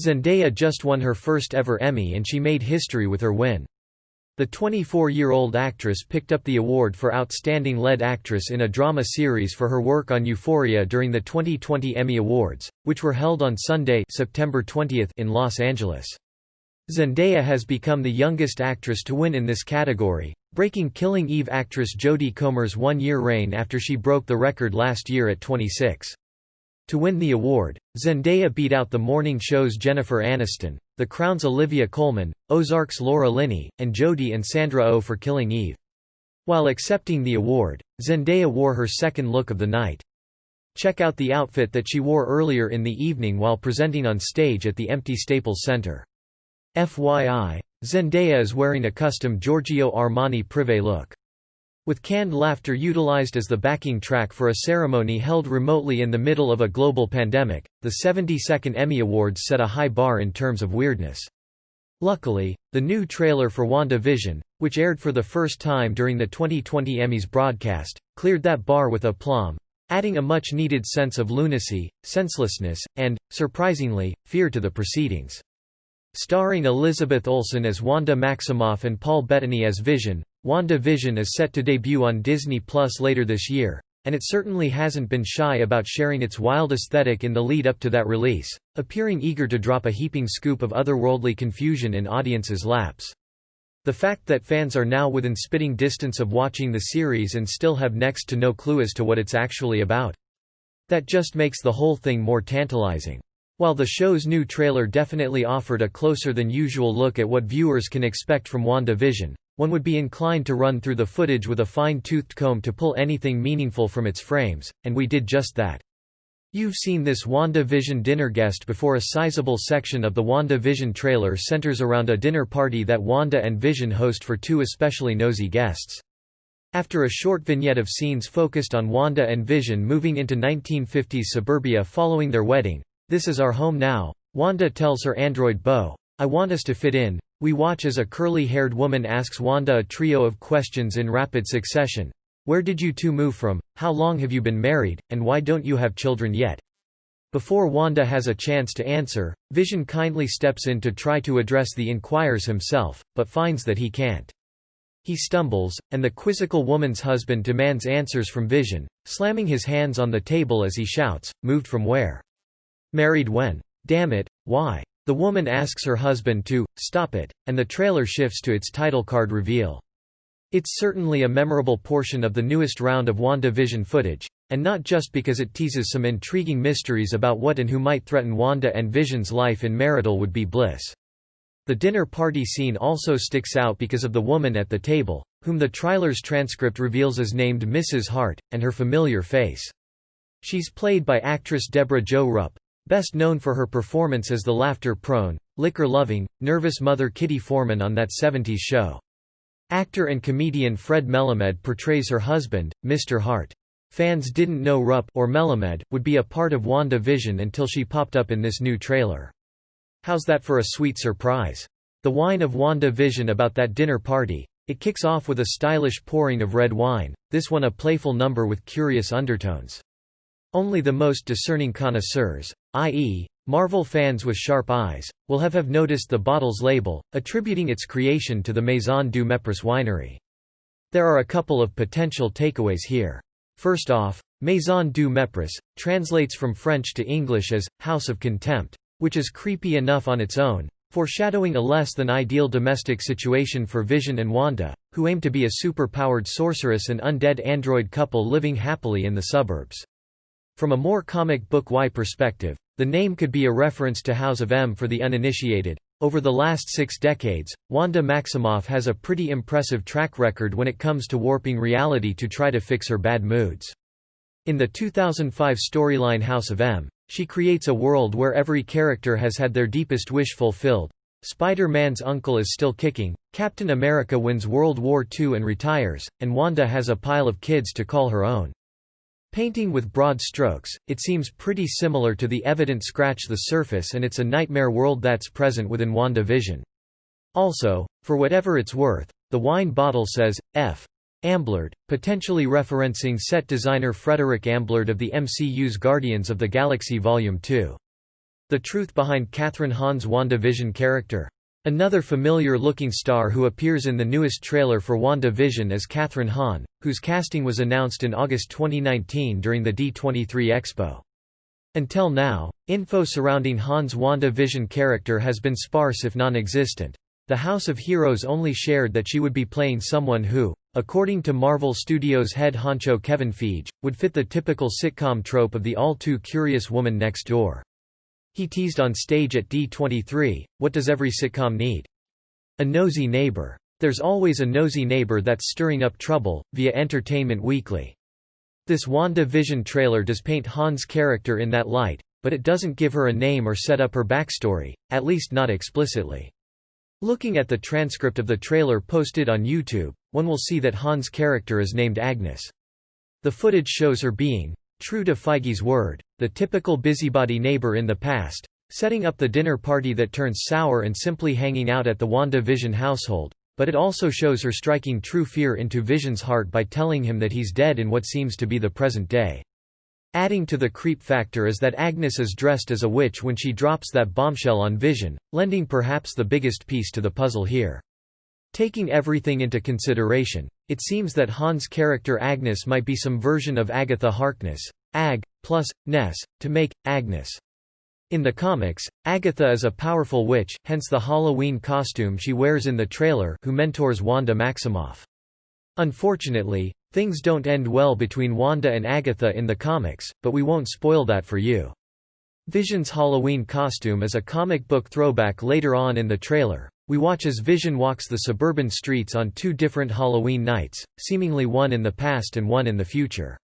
Zendaya just won her first ever Emmy and she made history with her win. The 24-year-old actress picked up the award for Outstanding Lead Actress in a Drama Series for her work on Euphoria during the 2020 Emmy Awards, which were held on Sunday, September 20 in Los Angeles. Zendaya has become the youngest actress to win in this category, breaking Killing Eve actress Jodie Comer's one-year reign after she broke the record last year at 26. To win the award, Zendaya beat out The Morning Show's Jennifer Aniston, The Crown's Olivia Colman, Ozark's Laura Linney, and Jodie and Sandra Oh for Killing Eve. While accepting the award, Zendaya wore her second look of the night. Check out the outfit that she wore earlier in the evening while presenting on stage at the empty Staples Center. FYI, Zendaya is wearing a custom Giorgio Armani Privé look. With canned laughter utilized as the backing track for a ceremony held remotely in the middle of a global pandemic, the 72nd Emmy Awards set a high bar in terms of weirdness. Luckily, the new trailer for WandaVision, which aired for the first time during the 2020 Emmys broadcast, cleared that bar with aplomb, adding a much-needed sense of lunacy, senselessness, and, surprisingly, fear to the proceedings. Starring Elizabeth Olsen as Wanda Maximoff and Paul Bettany as Vision, WandaVision is set to debut on Disney Plus later this year, and it certainly hasn't been shy about sharing its wild aesthetic in the lead-up to that release, appearing eager to drop a heaping scoop of otherworldly confusion in audiences' laps. The fact that fans are now within spitting distance of watching the series and still have next to no clue as to what it's actually about. That just makes the whole thing more tantalizing. While the show's new trailer definitely offered a closer than usual look at what viewers can expect from WandaVision, one would be inclined to run through the footage with a fine-toothed comb to pull anything meaningful from its frames, and we did just that. You've seen this WandaVision dinner guest before. A sizable section of the WandaVision trailer centers around a dinner party that Wanda and Vision host for two especially nosy guests. After a short vignette of scenes focused on Wanda and Vision moving into 1950s suburbia following their wedding, "This is our home now," Wanda tells her android Beau, "I want us to fit in." We watch as a curly-haired woman asks Wanda a trio of questions in rapid succession. Where did you two move from, how long have you been married, and why don't you have children yet? Before Wanda has a chance to answer, Vision kindly steps in to try to address the inquirers himself, but finds that he can't. He stumbles, and the quizzical woman's husband demands answers from Vision, slamming his hands on the table as he shouts, "Moved from where? Married when? Damn it, why?" The woman asks her husband to stop it, and the trailer shifts to its title card reveal. It's certainly a memorable portion of the newest round of WandaVision footage, and not just because it teases some intriguing mysteries about what and who might threaten Wanda and Vision's life in marital would-be bliss. The dinner party scene also sticks out because of the woman at the table, whom the trailer's transcript reveals as named Mrs. Hart, and her familiar face. She's played by actress Deborah Jo Rupp, best known for her performance as the laughter-prone, liquor-loving, nervous mother Kitty Foreman on That 70s Show. Actor and comedian Fred Melamed portrays her husband, Mr. Hart. Fans didn't know Rupp or Melamed would be a part of WandaVision until she popped up in this new trailer. How's that for a sweet surprise? The wine of WandaVision about that dinner party. It kicks off with a stylish pouring of red wine, this one a playful number with curious undertones. Only the most discerning connoisseurs, i.e., Marvel fans with sharp eyes, will have noticed the bottle's label, attributing its creation to the Maison du Mépris winery. There are a couple of potential takeaways here. First off, Maison du Mépris translates from French to English as House of Contempt, which is creepy enough on its own, foreshadowing a less than ideal domestic situation for Vision and Wanda, who aim to be a super-powered sorceress and undead android couple living happily in the suburbs. From a more comic book-y perspective, the name could be a reference to House of M for the uninitiated. Over the last 6 decades, Wanda Maximoff has a pretty impressive track record when it comes to warping reality to try to fix her bad moods. In the 2005 storyline House of M, she creates a world where every character has had their deepest wish fulfilled. Spider-Man's uncle is still kicking, Captain America wins World War II and retires, and Wanda has a pile of kids to call her own. Painting with broad strokes, it seems pretty similar to the evident scratch the surface, and it's a nightmare world that's present within WandaVision. Also, for whatever it's worth, the wine bottle says, F. Amblard, potentially referencing set designer Frederick Amblard of the MCU's Guardians of the Galaxy Volume 2. The truth behind Kathryn Hahn's WandaVision character? Another familiar-looking star who appears in the newest trailer for WandaVision is Kathryn Hahn, whose casting was announced in August 2019 during the D23 Expo. Until now, info surrounding Hahn's WandaVision character has been sparse if non-existent. The House of Heroes only shared that she would be playing someone who, according to Marvel Studios head honcho Kevin Feige, would fit the typical sitcom trope of the all-too-curious woman next door. He teased on stage at D23, "What does every sitcom need? A nosy neighbor. There's always a nosy neighbor that's stirring up trouble," via Entertainment Weekly. This WandaVision trailer does paint Hahn's character in that light, but it doesn't give her a name or set up her backstory, at least not explicitly. Looking at the transcript of the trailer posted on YouTube, one will see that Hahn's character is named Agnes. The footage shows her being, true to Feige's word, the typical busybody neighbor in the past, setting up the dinner party that turns sour and simply hanging out at the WandaVision household, but it also shows her striking true fear into Vision's heart by telling him that he's dead in what seems to be the present day. Adding to the creep factor is that Agnes is dressed as a witch when she drops that bombshell on Vision, lending perhaps the biggest piece to the puzzle here. Taking everything into consideration, it seems that Hahn's character Agnes might be some version of Agatha Harkness, Ag, plus, Ness, to make, Agnes. In the comics, Agatha is a powerful witch, hence the Halloween costume she wears in the trailer, who mentors Wanda Maximoff. Unfortunately, things don't end well between Wanda and Agatha in the comics, but we won't spoil that for you. Vision's Halloween costume is a comic book throwback later on in the trailer. We watch as Vision walks the suburban streets on two different Halloween nights, seemingly one in the past and one in the future.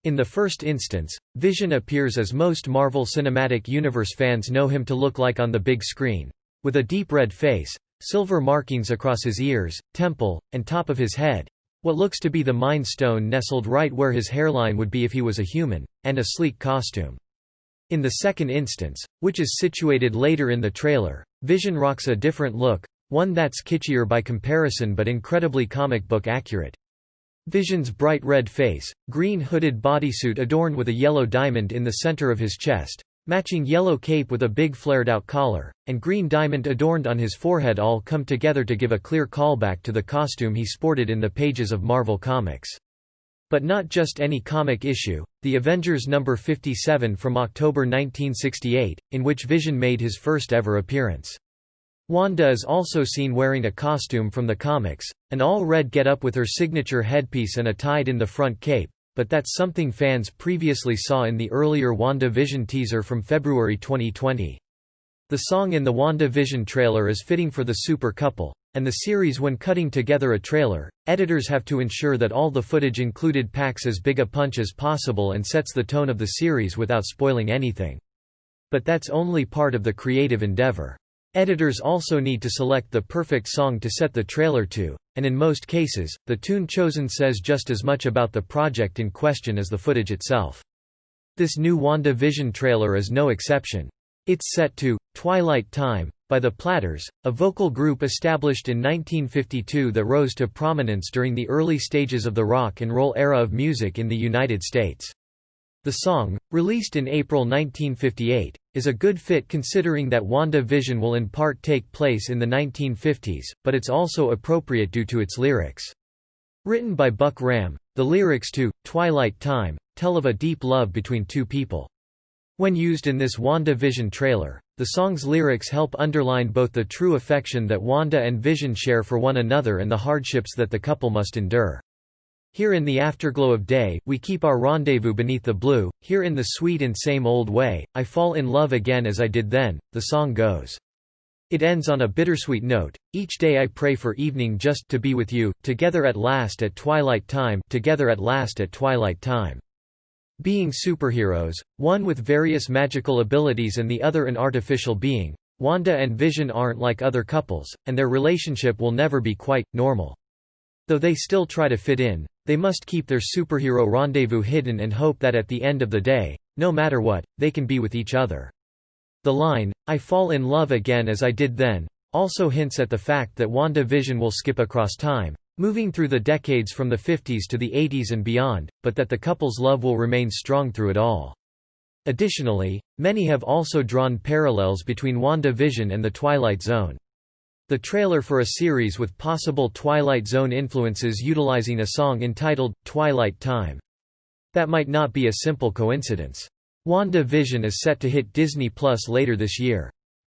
In the first instance, Vision appears as most Marvel Cinematic Universe fans know him to look like on the big screen, with a deep red face, silver markings across his ears, temple, and top of his head, what looks to be the Mind Stone nestled right where his hairline would be if he was a human, and a sleek costume. In the second instance, which is situated later in the trailer, Vision rocks a different look, one that's kitschier by comparison but incredibly comic book accurate. Vision's bright red face, green hooded bodysuit adorned with a yellow diamond in the center of his chest, matching yellow cape with a big flared-out collar, and green diamond adorned on his forehead all come together to give a clear callback to the costume he sported in the pages of Marvel Comics. But not just any comic issue, the Avengers number 57 from October 1968, in which Vision made his first ever appearance. Wanda is also seen wearing a costume from the comics, an all-red get-up with her signature headpiece and a tied-in-the-front cape, but that's something fans previously saw in the earlier WandaVision teaser from February 2020. The song in the WandaVision trailer is fitting for the super couple, and the series when cutting together a trailer, editors have to ensure that all the footage included packs as big a punch as possible and sets the tone of the series without spoiling anything. But that's only part of the creative endeavor. Editors also need to select the perfect song to set the trailer to, and in most cases, the tune chosen says just as much about the project in question as the footage itself. This new WandaVision trailer is no exception. It's set to "Twilight Time" by the Platters, a vocal group established in 1952 that rose to prominence during the early stages of the rock and roll era of music in the United States. The song, released in April 1958, is a good fit considering that WandaVision will in part take place in the 1950s, but it's also appropriate due to its lyrics. Written by Buck Ram, the lyrics to "Twilight Time" tell of a deep love between two people. When used in this WandaVision trailer, the song's lyrics help underline both the true affection that Wanda and Vision share for one another and the hardships that the couple must endure. Here in the afterglow of day, we keep our rendezvous beneath the blue, here in the sweet and same old way, I fall in love again as I did then, the song goes. It ends on a bittersweet note, each day I pray for evening just to be with you, together at last at twilight time, together at last at twilight time. Being superheroes, one with various magical abilities and the other an artificial being, Wanda and Vision aren't like other couples, and their relationship will never be quite normal. Though they still try to fit in, they must keep their superhero rendezvous hidden and hope that at the end of the day, no matter what, they can be with each other. The line, "I fall in love again as I did then," also hints at the fact that WandaVision will skip across time, moving through the decades from the 50s to the 80s and beyond, but that the couple's love will remain strong through it all. Additionally, many have also drawn parallels between WandaVision and The Twilight Zone. The trailer for a series with possible Twilight Zone influences utilizing a song entitled, Twilight Time. That might not be a simple coincidence. WandaVision is set to hit Disney Plus later this year.